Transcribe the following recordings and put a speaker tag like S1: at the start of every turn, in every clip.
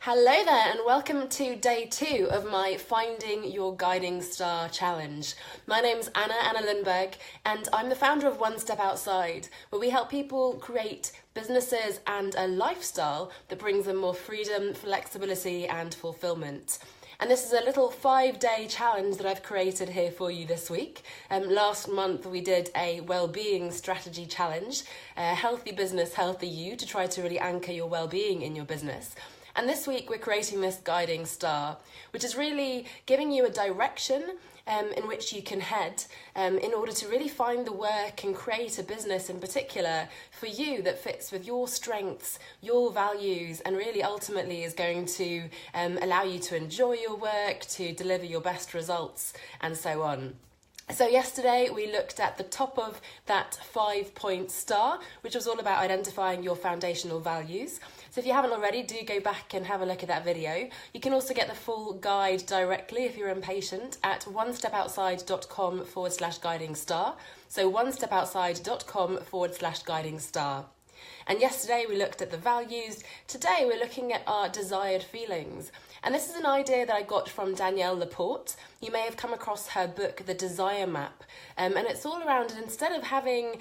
S1: Hello there and welcome to day 2 of my Finding Your Guiding Star challenge. My name's Anna Lundberg and I'm the founder of One Step Outside, where we help people create businesses and a lifestyle that brings them more freedom, flexibility and fulfilment. And this is a little 5-day challenge that I've created here for you this week. Last month we did a well-being strategy challenge, Healthy Business, Healthy You, to try to really anchor your well-being in your business. And this week we're creating this guiding star, which is really giving you a direction in which you can head in order to really find the work and create a business in particular for you that fits with your strengths, your values, and really ultimately is going to allow you to enjoy your work, to deliver your best results, and so on. So yesterday we looked at the top of that 5-point star, which was all about identifying your foundational values. So if you haven't already, do go back and have a look at that video. You can also get the full guide directly if you're impatient at onestepoutside.com/guiding star. So onestepoutside.com/guiding star. And yesterday we looked at the values. Today we're looking at our desired feelings. And this is an idea that I got from Danielle Laporte. You may have come across her book, The Desire Map. And it's all around, instead of having,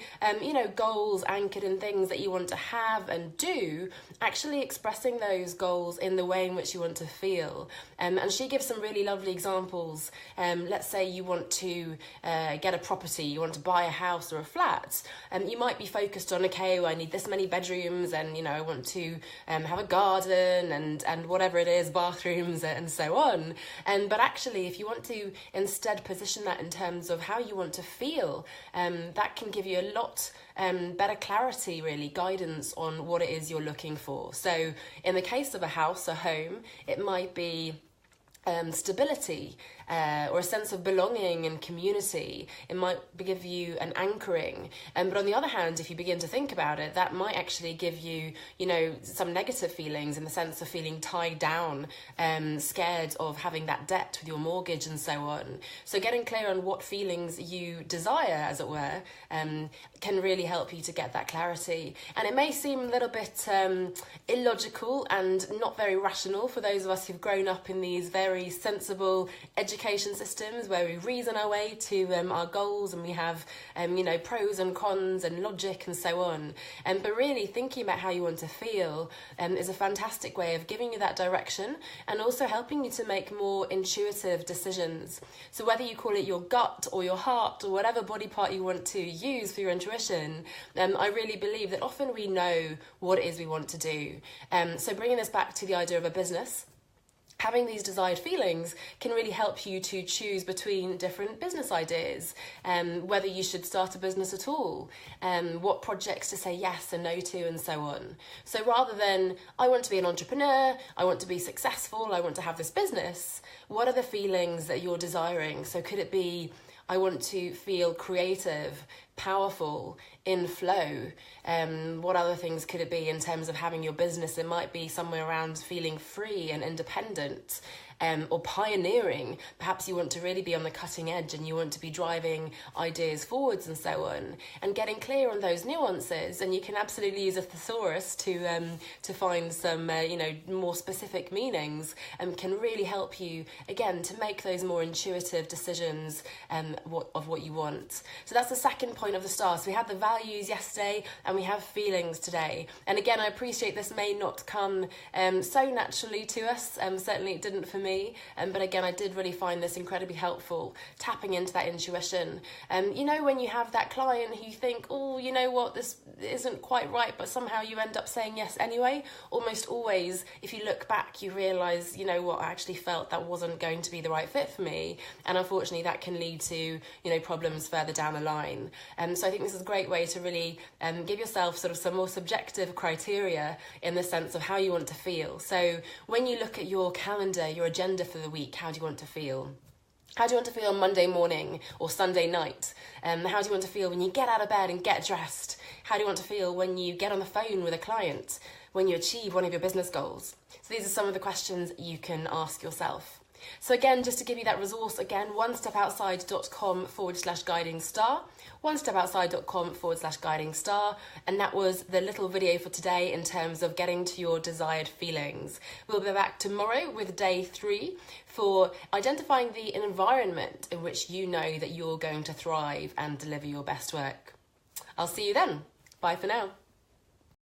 S1: goals anchored in things that you want to have and do, actually expressing those goals in the way in which you want to feel. And she gives some really lovely examples. Let's say you want to get a property, you want to buy a house or a flat. You might be focused on, okay, well, I need this many bedrooms and, I want to have a garden and whatever it is, bathrooms and so on. But actually, if you want to instead position that in terms of how you want to feel, that can give you a lot better clarity, really, guidance on what it is you're looking for. So in the case of a house, a home, it might be stability or a sense of belonging and community. It might give you an anchoring. But on the other hand, if you begin to think about it, that might actually give you, some negative feelings in the sense of feeling tied down, scared of having that debt with your mortgage and so on. So getting clear on what feelings you desire, as it were, can really help you to get that clarity. And it may seem a little bit illogical and not very rational for those of us who've grown up in these very sensible education systems where we reason our way to our goals and we have pros and cons and logic and so on. But really thinking about how you want to feel is a fantastic way of giving you that direction and also helping you to make more intuitive decisions. So whether you call it your gut or your heart or whatever body part you want to use for your intuition, I really believe that often we know what it is we want to do. So bringing this back to the idea of a business, having these desired feelings can really help you to choose between different business ideas, whether you should start a business at all, what projects to say yes and no to, and so on. So rather than, I want to be an entrepreneur, I want to be successful, I want to have this business, what are the feelings that you're desiring? So could it be, I want to feel creative, powerful, in flow? What other things could it be in terms of having your business? It might be somewhere around feeling free and independent, or pioneering. Perhaps you want to really be on the cutting edge and you want to be driving ideas forwards and so on, and getting clear on those nuances. And you can absolutely use a thesaurus to find some more specific meanings, and can really help you again to make those more intuitive decisions of what you want. So that's the second point of the star. So we had the values yesterday and we have feelings today. And again, I appreciate this may not come so naturally to us. Certainly it didn't for me. But again, I did really find this incredibly helpful, tapping into that intuition. When you have that client who you think, oh, you know what, this isn't quite right, but somehow you end up saying yes anyway. Almost always, if you look back, you realise, I actually felt that wasn't going to be the right fit for me. And unfortunately, that can lead to, problems further down the line. So I think this is a great way to really give yourself sort of some more subjective criteria in the sense of how you want to feel. So when you look at your calendar, your agenda for the week, how do you want to feel? How do you want to feel on Monday morning or Sunday night? How do you want to feel when you get out of bed and get dressed? How do you want to feel when you get on the phone with a client, when you achieve one of your business goals? So these are some of the questions you can ask yourself. So again, just to give you that resource again, onestepoutside.com/guiding star, onestepoutside.com/guiding star. And that was the little video for today in terms of getting to your desired feelings. We'll be back tomorrow with day 3 for identifying the environment in which you know that you're going to thrive and deliver your best work. I'll see you then. Bye for now.